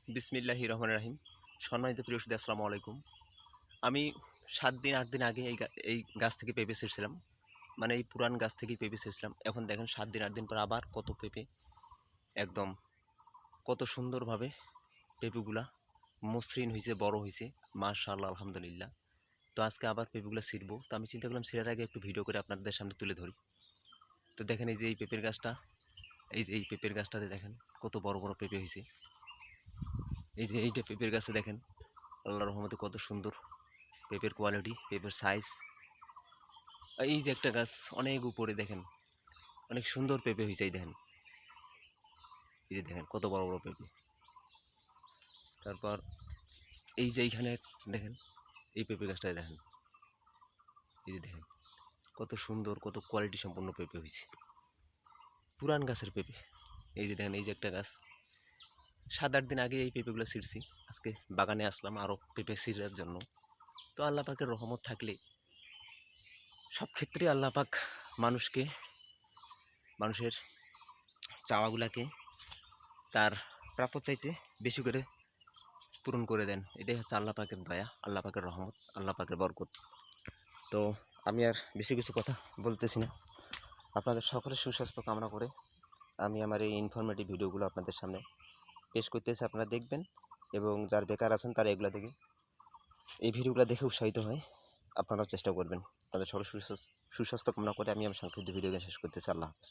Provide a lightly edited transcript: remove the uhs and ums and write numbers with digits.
বিসমিল্লাহির রহমানির রহিম। সম্মানিত প্রিয় সুধী, আসসালামু আলাইকুম। আমি ৭ দিন ৮ দিন আগে এই গাছ থেকে পেঁপে ছিঁড়ছিলাম। মানে এই পুরান গাছ থেকেই পেঁপে ছিঁড়ছিলাম। এখন দেখেন ৭ দিন ৮ দিন পর আবার কত পেঁপে, একদম কত সুন্দরভাবে পেঁপেগুলা মসৃণ হইছে, বড় হইছে। মাশাআল্লাহ, আলহামদুলিল্লাহ। তো আজকে আবার পেঁপেগুলা ছিঁড়বো। তো আমি চিন্তা করলাম ছিঁড়ার আগে একটু ভিডিও করে আপনাদের সামনে তুলে ধরি। তো দেখেন এই যে এই পেঁপের গাছটা, এই পেঁপের গাছটাতে দেখেন কত বড় বড় পেঁপে হইছে। এই যে এইটা পেঁপের গাছে দেখেন আল্লাহর রহমতে কত সুন্দর পেঁপের কোয়ালিটি, পেঁপের সাইজ। এই যে একটা গাছ অনেক উপরে দেখেন, অনেক সুন্দর পেঁপে হয়েছে। এই দেখেন, এই যে দেখেন কত বড় বড় পেঁপে। তারপর এই যে এইখানে দেখেন, এই পেঁপে গাছটায় দেখেন, এই যে দেখেন কত সুন্দর, কত কোয়ালিটি সম্পন্ন পেঁপে হয়েছে, পুরান গাছের পেঁপে। এই যে দেখেন, এই যে একটা গাছ ৭-৮ দিন আগে এই পেঁপেগুলো ছিঁড়ছি। আজকে বাগানে আসলাম আরও পেঁপে ছিঁড়ার জন্য। তো আল্লাহ পাকের রহমত থাকলে সব ক্ষেত্রে আল্লাহ পাক মানুষের চাওয়াগুলাকে তার প্রাপ্য চাইতে বেশি করে পূরণ করে দেন। এটাই হচ্ছে আল্লাহ পাকের দয়া, আল্লাহ পাকের রহমত, আল্লাহ পাকের বরকত। তো আমি আর বেশি কিছু কথা বলতেছি না। আপনাদের সকলের সুস্বাস্থ্য কামনা করে আমি আমার এই ইনফরমেটিভ ভিডিওগুলো আপনাদের সামনে পেশ করতেছি। আপনারা দেখবেন এবং যারা বেকার আছেন তারা এগুলো দেখে, এই ভিডিওগুলো দেখে উৎসাহিত হয়। আপনারাও চেষ্টা করবেন। আপনাদের সকলের সুস্বাস্থ্য কামনা করে আমি আমার সংক্ষিপ্ত ভিডিওকে শেষ করতেছি। আল্লাহ হাফেজ।